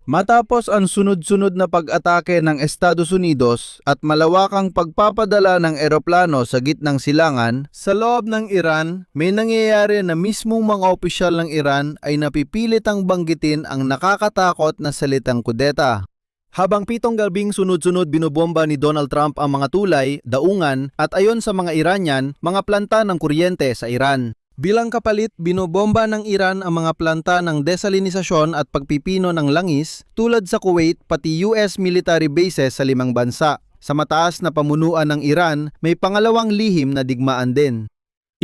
Matapos ang sunod-sunod na pag-atake ng Estados Unidos at malawakang pagpapadala ng eroplano sa gitnang silangan, sa loob ng Iran, may nangyayari na mismong mga opisyal ng Iran ay napipilitang banggitin ang nakakatakot na salitang kudeta. Habang 7 gabing sunod-sunod binobomba ni Donald Trump ang mga tulay, daungan at ayon sa mga Iranian, mga planta ng kuryente sa Iran. Bilang kapalit, binobomba ng Iran ang mga planta ng desalinisasyon at pagpipino ng langis tulad sa Kuwait pati US military bases sa 5 bansa. Sa mataas na pamunuan ng Iran, may pangalawang lihim na digmaan din.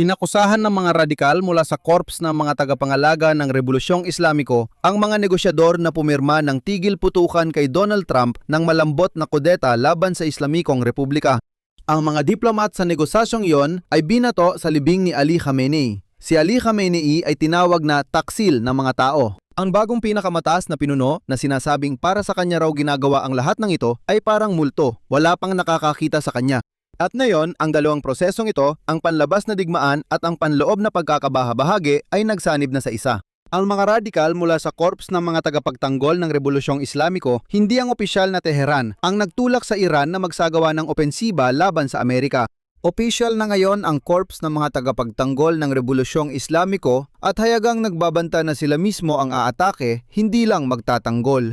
Inakusahan ng mga radikal mula sa korps ng mga tagapangalaga ng Rebolusyong Islamiko ang mga negosyador na pumirma ng tigil putukan kay Donald Trump ng malambot na kudeta laban sa Islamikong Republika. Ang mga diplomat sa negosasyong iyon ay binato sa libing ni Ali Khamenei. Si Ali Khamenei ay tinawag na taksil ng mga tao. Ang bagong pinakamataas na pinuno na sinasabing para sa kanya raw ginagawa ang lahat ng ito ay parang multo, wala pang nakakakita sa kanya. At ngayon, ang dalawang prosesong ito, ang panlabas na digmaan at ang panloob na pagkakabahabahagi ay nagsanib na sa isa. Ang mga radikal mula sa korps ng mga tagapagtanggol ng Rebolusyong Islamiko, hindi ang opisyal na Teheran ang nagtulak sa Iran na magsagawa ng opensiba laban sa Amerika. Opisyal na ngayon ang korps ng mga tagapagtanggol ng Rebolusyong Islamiko at hayagang nagbabanta na sila mismo ang aatake, hindi lang magtatanggol.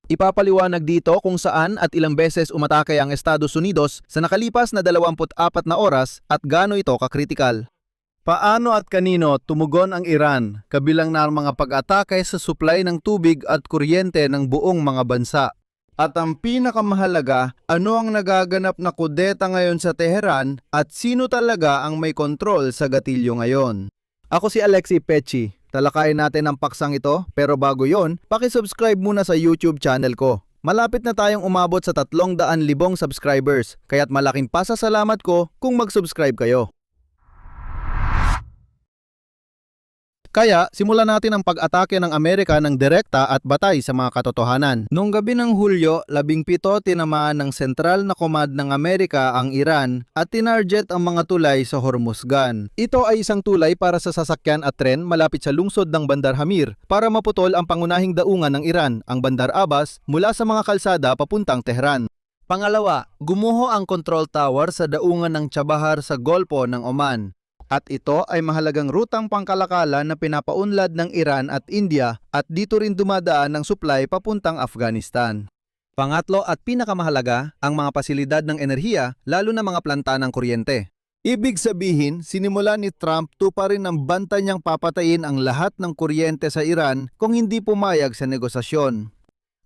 Ipapaliwanag dito kung saan at ilang beses umatake ang Estados Unidos sa nakalipas na 24 na oras at gaano ito kakritikal. Paano at kanino tumugon ang Iran kabilang na ang mga pag-atake sa supply ng tubig at kuryente ng buong mga bansa? At ang pinakamahalaga, ano ang nagaganap na kudeta ngayon sa Teheran at sino talaga ang may kontrol sa gatilyo ngayon? Ako si Alexi Pechi. Talakayin natin ang paksang ito, pero bago yon, paki-subscribe muna sa YouTube channel ko. Malapit na tayong umabot sa 300,000 subscribers, kaya't malaking pasasalamat ko kung mag-subscribe kayo. Kaya, simulan natin ang pag-atake ng Amerika ng direkta at batay sa mga katotohanan. Noong gabi ng Hulyo, 17 tinamaan ng Sentral na Command ng Amerika ang Iran at tinarget ang mga tulay sa Hormuzgan. Ito ay isang tulay para sa sasakyan at tren malapit sa lungsod ng Bandar Hamir para maputol ang pangunahing daungan ng Iran, ang Bandar Abbas, mula sa mga kalsada papuntang Tehran. Pangalawa, gumuho ang control tower sa daungan ng Chabahar sa Golpo ng Oman. At ito ay mahalagang rutang pangkalakalan na pinapaunlad ng Iran at India at dito rin dumadaan ng supply papuntang Afghanistan. Pangatlo at pinakamahalaga, ang mga pasilidad ng enerhiya, lalo na mga planta ng kuryente. Ibig sabihin, sinimula ni Trump tuparin ng banta niyang papatayin ang lahat ng kuryente sa Iran kung hindi pumayag sa negosasyon.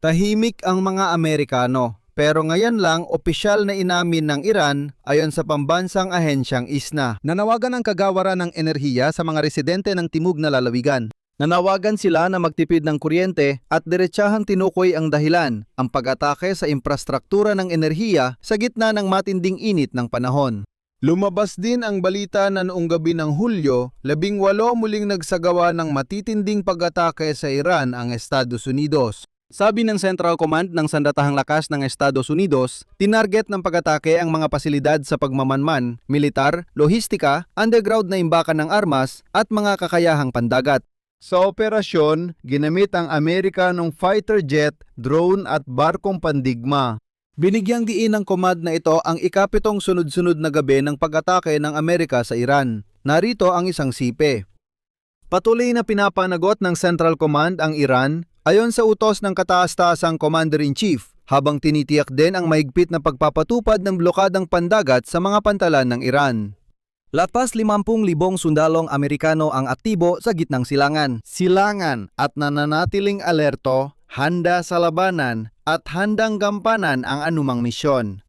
Tahimik ang mga Amerikano. Pero ngayon lang, opisyal na inamin ng Iran ayon sa pambansang ahensyang ISNA. Nanawagan ang kagawaran ng enerhiya sa mga residente ng Timog na Lalawigan. Nanawagan sila na magtipid ng kuryente at diretsahang tinukoy ang dahilan, ang pag-atake sa infrastruktura ng enerhiya sa gitna ng matinding init ng panahon. Lumabas din ang balita na noong gabi ng Hulyo, 18 muling nagsagawa ng matitinding pag-atake sa Iran ang Estados Unidos. Sabi ng Central Command ng Sandatahang Lakas ng Estados Unidos, tinarget ng pag-atake ang mga pasilidad sa pagmamanman, militar, lohistika, underground na imbakan ng armas at mga kakayahang pandagat. Sa operasyon, ginamit ang Amerika ng fighter jet, drone at barkong pandigma. Binigyang diin ng command na ito ang ikapitong sunod-sunod na gabi ng pag-atake ng Amerika sa Iran. Narito ang isang sipe. Patuloy na pinapanagot ng Central Command ang Iran ayon sa utos ng kataas-taasang Commander-in-Chief, habang tinitiyak din ang mahigpit na pagpapatupad ng blokadang pandagat sa mga pantalan ng Iran. Lapas 50,000 sundalong Amerikano ang aktibo sa gitnang silangan at nananatiling alerto, handa sa labanan at handang gampanan ang anumang misyon.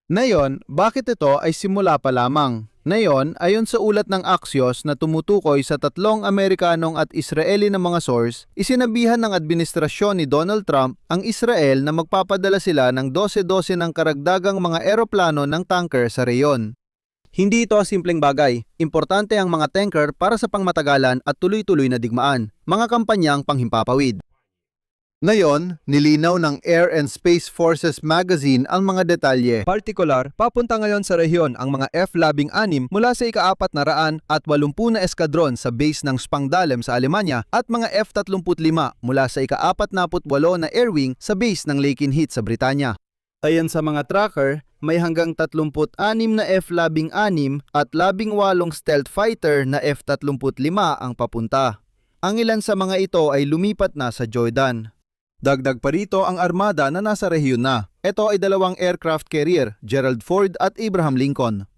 Ngayon, bakit ito ay simula pa lamang? Ngayon, ayon sa ulat ng Axios na tumutukoy sa 3 Amerikanong at Israeli na mga source, isinabihan ng administrasyon ni Donald Trump ang Israel na magpapadala sila ng 12-12 ng karagdagang mga eroplano ng tanker sa reyon. Hindi ito simpleng bagay. Importante ang mga tanker para sa pangmatagalan at tuloy-tuloy na digmaan, mga kampanyang panghimpapawid. Ngayon, nilinaw ng Air and Space Forces magazine ang mga detalye. Partikular, papunta ngayon sa rehiyon ang mga F-16 mula sa ika-480 na eskadron sa base ng Spangdahlem sa Alemanya at mga F-35 mula sa ika-48 na Air Wing sa base ng Lakenheath sa Britanya. Ayon sa mga tracker, may hanggang 36 na F-16 at 18 stealth fighter na F-35 ang papunta. Ang ilan sa mga ito ay lumipat na sa Jordan. Dagdag pa rito ang armada na nasa rehiyon na. Ito ay 2 aircraft carrier, Gerald Ford at Abraham Lincoln.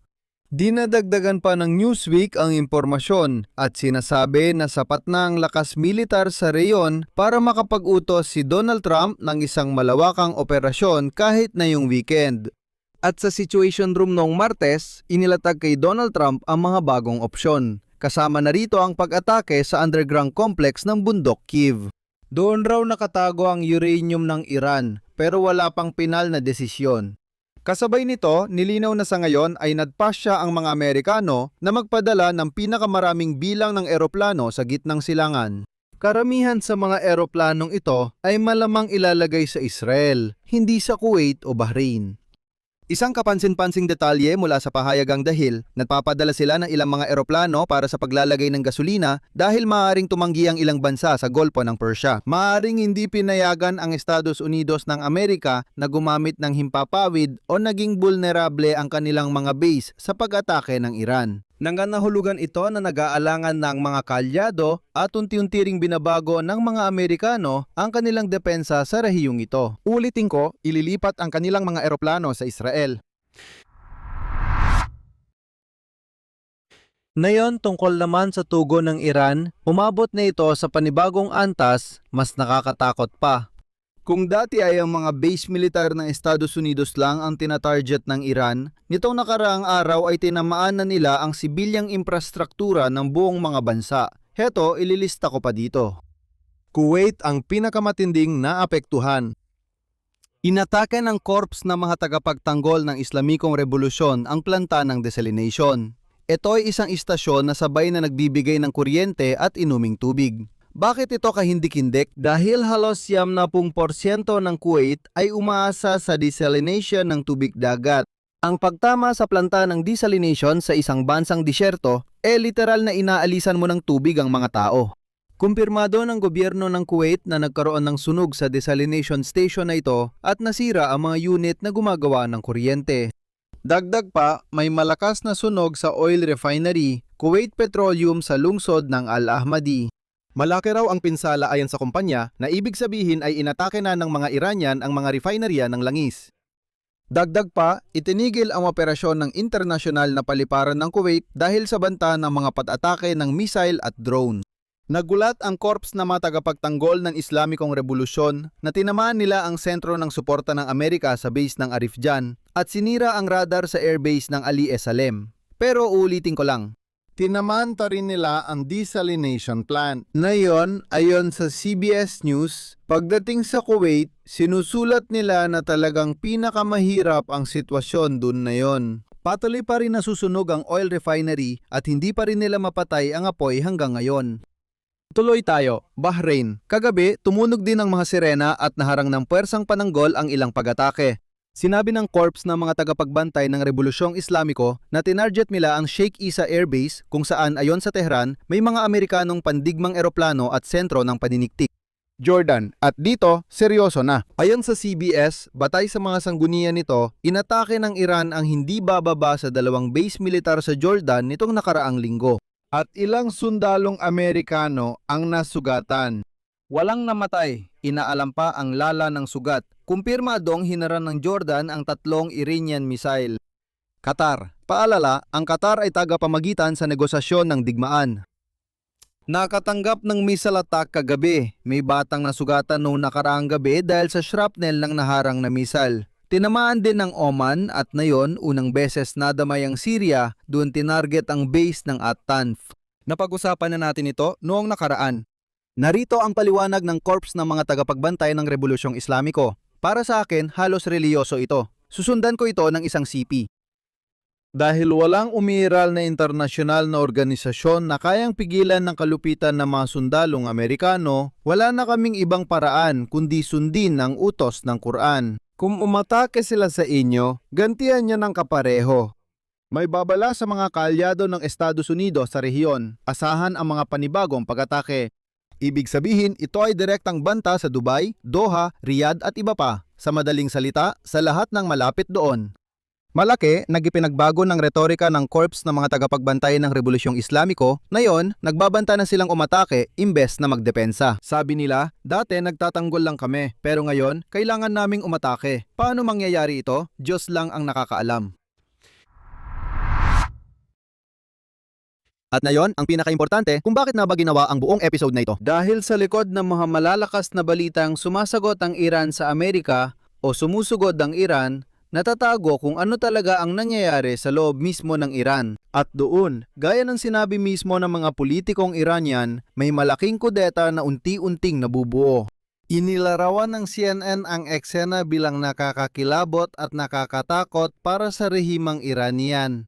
Dinadagdagan pa ng Newsweek ang impormasyon at sinasabi na sapat na ang lakas militar sa rehiyon para makapag-utos si Donald Trump ng isang malawakang operasyon kahit na yung weekend. At sa Situation Room noong Martes, inilatag kay Donald Trump ang mga bagong opsyon. Kasama na rito ang pag-atake sa underground complex ng Bundok Kiev. Doon raw nakatago ang uranium ng Iran pero wala pang pinal na desisyon. Kasabay nito, nilinaw na sa ngayon ay nagpasya ang mga Amerikano na magpadala ng pinakamaraming bilang ng eroplano sa gitnang silangan. Karamihan sa mga eroplanong ito ay malamang ilalagay sa Israel, hindi sa Kuwait o Bahrain. Isang kapansin-pansing detalye mula sa pahayagang dahil, nagpapadala sila ng ilang mga eroplano para sa paglalagay ng gasolina dahil maaaring tumanggi ang ilang bansa sa Golpo ng Persia. Maaaring hindi pinayagan ang Estados Unidos ng Amerika na gumamit ng himpapawid o naging vulnerable ang kanilang mga base sa pag-atake ng Iran. Nanganahulugan ito na nag-aalangan ng mga kalyado at unti-unti ring binabago ng mga Amerikano ang kanilang depensa sa rehiyong ito. Ulitin ko, ililipat ang kanilang mga eroplano sa Israel. Ngayon tungkol naman sa tugon ng Iran, umabot na ito sa panibagong antas, mas nakakatakot pa. Kung dati ay ang mga base militar ng Estados Unidos lang ang tinatarget ng Iran, nitong nakaraang araw ay tinamaan na nila ang sibilyang infrastruktura ng buong mga bansa. Heto, ililista ko pa dito. Kuwait ang pinakamatinding naapektuhan. Inatake ng korps na mga tagapagtanggol ng Islamikong Revolusyon ang planta ng desalination. Ito ay isang istasyon na sabay na nagbibigay ng kuryente at inuming tubig. Bakit ito kahindik-hindik? Dahil halos 70% ng Kuwait ay umaasa sa desalination ng tubig dagat. Ang pagtama sa planta ng desalination sa isang bansang disyerto, literal na inaalisan mo ng tubig ang mga tao. Kumpirmado ng gobyerno ng Kuwait na nagkaroon ng sunog sa desalination station na ito at nasira ang mga unit na gumagawa ng kuryente. Dagdag pa, may malakas na sunog sa oil refinery, Kuwait Petroleum sa lungsod ng Al Ahmadi. Malaki raw ang pinsala ayon sa kumpanya na ibig sabihin ay inatake na ng mga Iranian ang mga refinerya ng langis. Dagdag pa, itinigil ang operasyon ng internasyonal na paliparan ng Kuwait dahil sa banta ng mga pag-atake ng missile at drone. Nagulat ang korps na mga tagapagtanggol ng Islamikong Revolusyon na tinamaan nila ang sentro ng suporta ng Amerika sa base ng Arif Jan at sinira ang radar sa airbase ng Ali E. Salem. Pero uulitin ko lang, tinamanta rin nila ang desalination plant. Ngayon, ayon sa CBS News, pagdating sa Kuwait, sinusulat nila na talagang pinakamahirap ang sitwasyon dun na yon. Patuloy pa rin nasusunog ang oil refinery at hindi pa rin nila mapatay ang apoy hanggang ngayon. Tuloy tayo, Bahrain. Kagabi, tumunog din ang mga sirena at naharang ng puwersang pananggol ang ilang pag-atake. Sinabi ng korps ng mga tagapagbantay ng Rebolusyong Islamiko na tinarget nila ang Sheikh Isa Air Base kung saan ayon sa Tehran may mga Amerikanong pandigmang eroplano at sentro ng paniniktik. Jordan, at dito, seryoso na. Ayon sa CBS, batay sa mga sanggunian nito, inatake ng Iran ang hindi bababa sa 2 base militar sa Jordan nitong nakaraang linggo. At ilang sundalong Amerikano ang nasugatan. Walang namatay, inaalam pa ang lala ng sugat. Kumpirmadong hinaran ng Jordan ang 3 Iranian missile. Qatar. Paalala, ang Qatar ay tagapamagitan sa negosasyon ng digmaan. Nakatanggap ng missile attack kagabi. May batang nasugatan noong nakaraang gabi dahil sa shrapnel ng naharang na missile. Tinamaan din ng Oman at nayon unang beses nadamay ang Syria, doon tinarget ang base ng At-Tanf. Napag-usapan na natin ito noong nakaraan. Narito ang paliwanag ng korps ng mga tagapagbantay ng Rebolusyong Islamiko. Para sa akin, halos reliyoso ito. Susundan ko ito ng isang CP. Dahil walang umiiral na internasyonal na organisasyon na kayang pigilan ng kalupitan ng mga sundalong Amerikano, wala na kaming ibang paraan kundi sundin ang utos ng Quran. Kung umatake sila sa inyo, gantihan niya ng kapareho. May babala sa mga kaalyado ng Estados Unidos sa rehiyon, asahan ang mga panibagong pag-atake. Ibig sabihin, ito ay direktang banta sa Dubai, Doha, Riyadh at iba pa. Sa madaling salita, sa lahat ng malapit doon. Malaki, nagipinagbago ng retorika ng corps ng mga tagapagbantay ng Rebolusyong Islamiko. Ngayon, nagbabanta na silang umatake imbes na magdepensa. Sabi nila, dati nagtatanggol lang kami, pero ngayon, kailangan naming umatake. Paano mangyayari ito? Diyos lang ang nakakaalam. At ngayon, ang pinakaimportante, kung bakit na ba ginawa ang buong episode na ito? Dahil sa likod ng mga malalakas na balitang sumasagot ang Iran sa Amerika o sumusugod ang Iran, natatago kung ano talaga ang nangyayari sa loob mismo ng Iran. At doon, gaya ng sinabi mismo ng mga politikong Iranian, may malaking kudeta na unti-unting nabubuo. Inilarawan ng CNN ang eksena bilang nakakakilabot at nakakatakot para sa rehimang Iranian.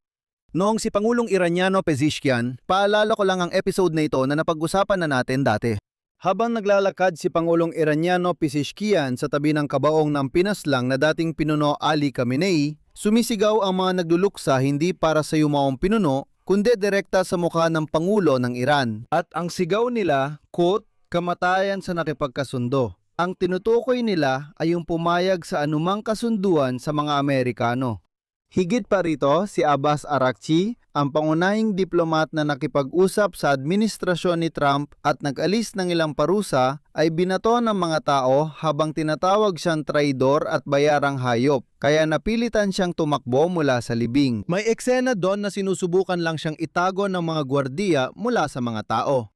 Noong si Pangulong Iraniano Pezeshkian, paalala ko lang ang episode na ito na napag-usapan na natin dati. Habang naglalakad si Pangulong Iraniano Pezeshkian sa tabi ng kabaong ng pinaslang na dating pinuno Ali Khamenei, sumisigaw ang mga nagluluksa hindi para sa yumaong pinuno, kundi direkta sa mukha ng Pangulo ng Iran. At ang sigaw nila, quote, kamatayan sa nakipagkasundo. Ang tinutukoy nila ay yung pumayag sa anumang kasunduan sa mga Amerikano. Higit pa rito, si Abbas Araghchi, ang pangunahing diplomat na nakipag-usap sa administrasyon ni Trump at nag-alis ng ilang parusa, ay binato ng mga tao habang tinatawag siyang traidor at bayarang hayop, kaya napilitan siyang tumakbo mula sa libing. May eksena doon na sinusubukan lang siyang itago ng mga gwardiya mula sa mga tao.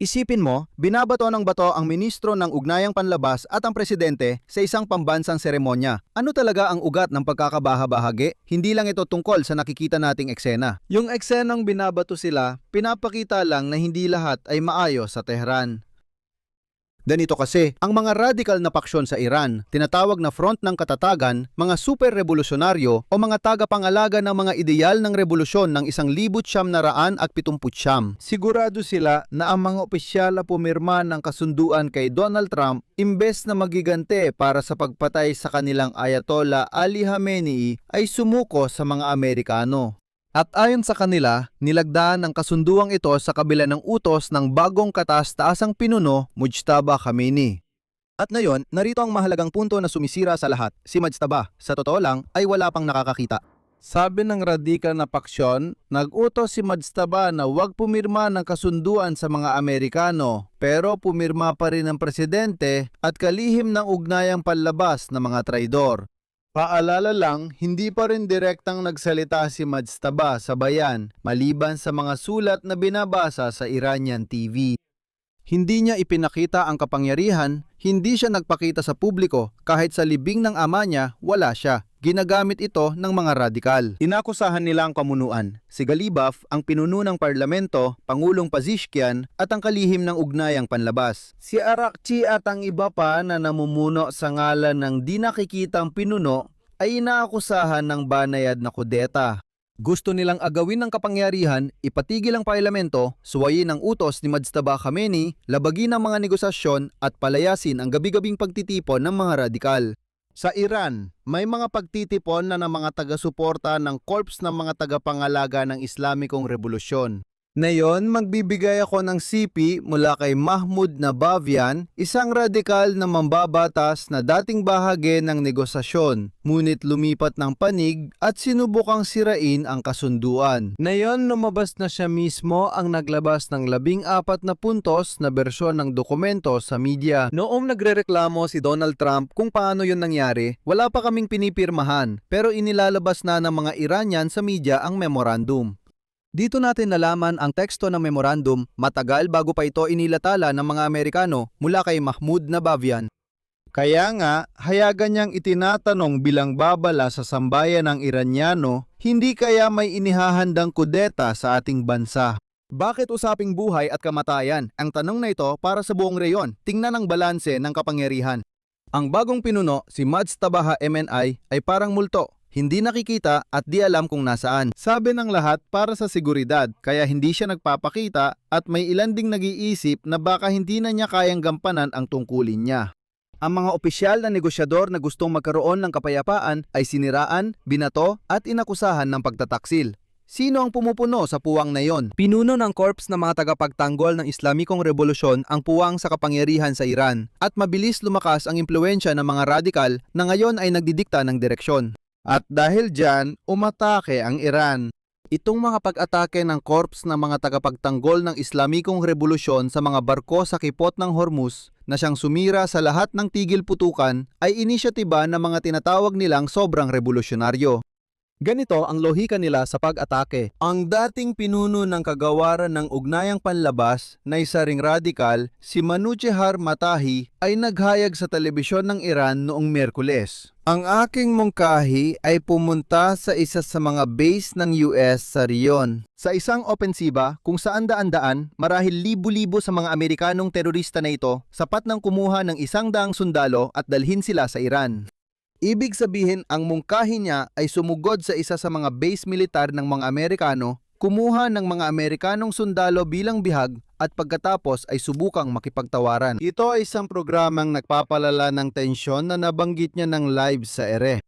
Isipin mo, binabato ng bato ang ministro ng Ugnayang Panlabas at ang presidente sa isang pambansang seremonya. Ano talaga ang ugat ng pagkakabaha-bahagi? Hindi lang ito tungkol sa nakikita nating eksena. Yung eksenang binabato sila, pinapakita lang na hindi lahat ay maayos sa Tehran. Ganito kasi, ang mga radical na paksyon sa Iran, tinatawag na Front ng Katatagan, mga super-revolusyonaryo o mga tagapangalaga ng mga ideal ng revolusyon ng 1979. Sigurado sila na ang mga opisyal na pumirma ng kasunduan kay Donald Trump imbes na magigante para sa pagpatay sa kanilang Ayatollah Ali Khamenei ay sumuko sa mga Amerikano. At ayon sa kanila, nilagdaan ang kasunduang ito sa kabila ng utos ng bagong kataas-taasang pinuno, Mujtaba Khamenei. At ngayon, narito ang mahalagang punto na sumisira sa lahat. Si Mujtaba, sa totoo lang, ay wala pang nakakakita. Sabi ng radikal na paksyon, nag-utos si Mujtaba na huwag pumirma ng kasunduan sa mga Amerikano, pero pumirma pa rin ang presidente at kalihim ng Ugnayang Panlabas na mga traidor. Paalala lang, hindi pa rin direktang nagsalita si Mujtaba sa bayan maliban sa mga sulat na binabasa sa Iranian TV. Hindi niya ipinakita ang kapangyarihan, hindi siya nagpakita sa publiko, kahit sa libing ng ama niya, wala siya. Ginagamit ito ng mga radikal. Inakusahan nila ang pamunuan. Si Galibaf, ang pinuno ng parlamento, Pangulong Pezeshkian, at ang kalihim ng Ugnayang Panlabas. Si Araghchi at ang iba pa na namumuno sa ngalan ng di nakikitang pinuno ay inaakusahan ng banayad na kudeta. Gusto nilang agawin ng kapangyarihan, ipatigil ang parlamento, suwayin ang utos ni Mujtaba Khamenei, labagin ang mga negosasyon at palayasin ang gabi-gabing pagtitipon ng mga radikal. Sa Iran, may mga pagtitipon na ng mga taga-suporta ng korps ng mga tagapangalaga ng Islamikong Revolusyon. Ngayon, magbibigay ako ng sipi mula kay Mahmoud Nabavian, isang radikal na mambabatas na dating bahagi ng negosasyon, ngunit lumipat ng panig at sinubukang sirain ang kasunduan. Ngayon, lumabas na siya mismo ang naglabas ng 14 na puntos na bersyon ng dokumento sa media. Noong nagrereklamo si Donald Trump kung paano yun nangyari, wala pa kaming pinipirmahan, pero inilalabas na ng mga Iranian sa media ang memorandum. Dito natin nalaman ang teksto ng memorandum matagal bago pa ito inilatala ng mga Amerikano mula kay Mahmoud Nabavian. Kaya nga, hayagan niyang itinatanong bilang babala sa sambayan ng Iranyano, hindi kaya may inihahandang kudeta sa ating bansa. Bakit usaping buhay at kamatayan? Ang tanong na ito para sa buong reyon. Tingnan ang balanse ng kapangyarihan. Ang bagong pinuno, si Mujtaba MNI, ay parang multo. Hindi nakikita at di alam kung nasaan. Sabi ng lahat para sa seguridad, kaya hindi siya nagpapakita at may ilan ding nag-iisip na baka hindi na niya kayang gampanan ang tungkulin niya. Ang mga opisyal na negosyador na gustong magkaroon ng kapayapaan ay siniraan, binato at inakusahan ng pagtataksil. Sino ang pumupuno sa puwang na yon? Pinuno ng korps ng mga tagapagtanggol ng Islamikong Revolusyon ang puwang sa kapangyarihan sa Iran at mabilis lumakas ang impluensya ng mga radikal na ngayon ay nagdidikta ng direksyon. At dahil dyan, umatake ang Iran. Itong mga pag-atake ng korps ng mga tagapagtanggol ng Islamikong Revolusyon sa mga barko sa kipot ng Hormuz na siyang sumira sa lahat ng tigil putukan ay inisyatiba ng mga tinatawag nilang sobrang revolusyonaryo. Ganito ang lohika nila sa pag-atake. Ang dating pinuno ng kagawaran ng ugnayang panlabas na isa ring radikal, si Manouchehr Matahi, ay naghayag sa telebisyon ng Iran noong Miyerkules. Ang aking mungkahi ay pumunta sa isa sa mga base ng US sa riyon. Sa isang opensiba kung saan daan-daan, marahil libo-libo sa mga Amerikanong terorista na ito, sapat nang kumuha ng 100 sundalo at dalhin sila sa Iran. Ibig sabihin, ang mungkahi niya ay sumugod sa isa sa mga base militar ng mga Amerikano, kumuha ng mga Amerikanong sundalo bilang bihag at pagkatapos ay subukang makipagtawaran. Ito ay isang programang nagpapalala ng tensyon na nabanggit niya ng live sa ere.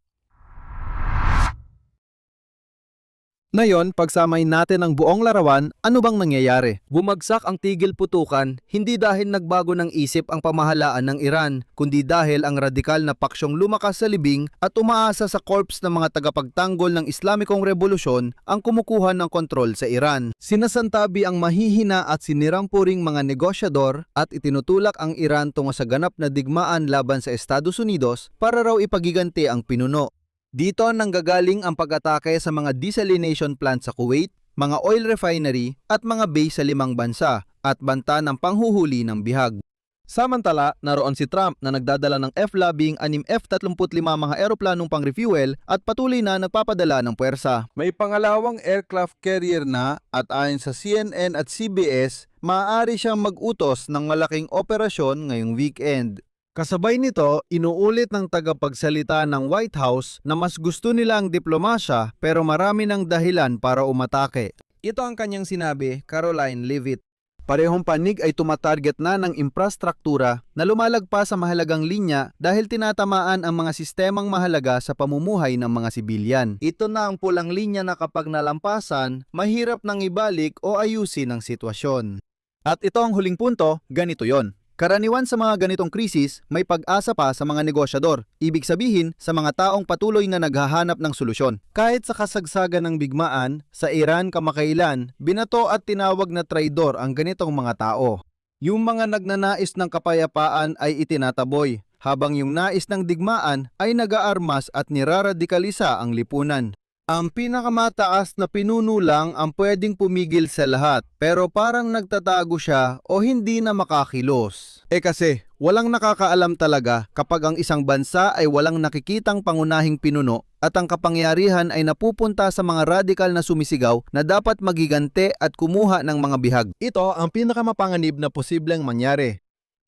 Ngayon, pagsamay natin ang buong larawan, ano bang nangyayari? Bumagsak ang tigil putukan, hindi dahil nagbago ng isip ang pamahalaan ng Iran, kundi dahil ang radikal na paksyong lumakas sa libing at umaasa sa korps ng mga tagapagtanggol ng Islamikong Revolusyon ang kumukuha ng kontrol sa Iran. Sinasantabi ang mahihina at sinirangpuring mga negosyador at itinutulak ang Iran tungo sa ganap na digmaan laban sa Estados Unidos para raw ipagiganti ang pinuno. Dito nanggagaling ang pag-atake sa mga desalination plant sa Kuwait, mga oil refinery at mga base sa 5 bansa at banta ng panghuhuli ng bihag. Samantala, naroon si Trump na nagdadala ng F-16 F-35 mga eroplanong pang-refuel at patuloy na nagpapadala ng puwersa. May pangalawang aircraft carrier na at ayon sa CNN at CBS, maaari siyang mag-utos ng malaking operasyon ngayong weekend. Kasabay nito, inuulit ng tagapagsalita ng White House na mas gusto nila ang diplomasya pero marami ng dahilan para umatake. Ito ang kanyang sinabi, Caroline Leavitt. Parehong panig ay tumatarget na ng infrastruktura na lumalagpas sa mahalagang linya dahil tinatamaan ang mga sistemang mahalaga sa pamumuhay ng mga sibilyan. Ito na ang pulang linya na kapag nalampasan, mahirap nang ibalik o ayusin ang sitwasyon. At ito ang huling punto, ganito yon. Karaniwan sa mga ganitong krisis, may pag-asa pa sa mga negosyador. Ibig sabihin, sa mga taong patuloy na naghahanap ng solusyon. Kahit sa kasagsagan ng bigmaan, sa Iran kamakailan, binato at tinawag na traidor ang ganitong mga tao. Yung mga nagnanais ng kapayapaan ay itinataboy, habang yung nais ng digmaan ay nag-aarmas at niraradikalisa ang lipunan. Ang pinakamataas na pinuno lang ang pwedeng pumigil sa lahat, pero parang nagtatago siya o hindi na makakilos. Kasi, walang nakakaalam talaga kapag ang isang bansa ay walang nakikitang pangunahing pinuno at ang kapangyarihan ay napupunta sa mga radikal na sumisigaw na dapat magigante at kumuha ng mga bihag. Ito ang pinakamapanganib na posibleng mangyari.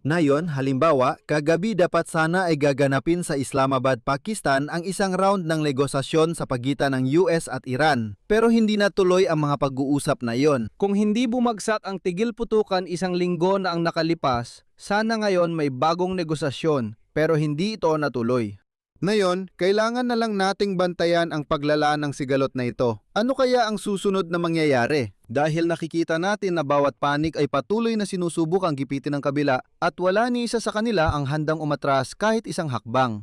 Ngayon, halimbawa, kagabi dapat sana ay gaganapin sa Islamabad, Pakistan ang isang round ng negosasyon sa pagitan ng US at Iran. Pero hindi natuloy ang mga pag-uusap na iyon. Kung hindi bumagsak ang tigil putukan 1 linggo na ang nakalipas, sana ngayon may bagong negosasyon, pero hindi ito natuloy. Ngayon, kailangan na lang nating bantayan ang paglala ng sigalot na ito. Ano kaya ang susunod na mangyayari? Dahil nakikita natin na bawat panig ay patuloy na sinusubok ang gipitin ng kabila at wala ni isa sa kanila ang handang umatras kahit isang hakbang.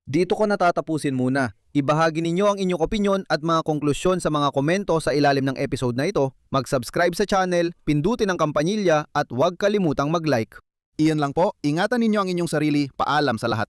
Dito ko natatapusin muna. Ibahagi ninyo ang inyong opinyon at mga konklusyon sa mga komento sa ilalim ng episode na ito. Mag-subscribe sa channel, pindutin ang kampanilya at huwag kalimutang mag-like. Iyan lang po, ingatan ninyo ang inyong sarili. Paalam sa lahat.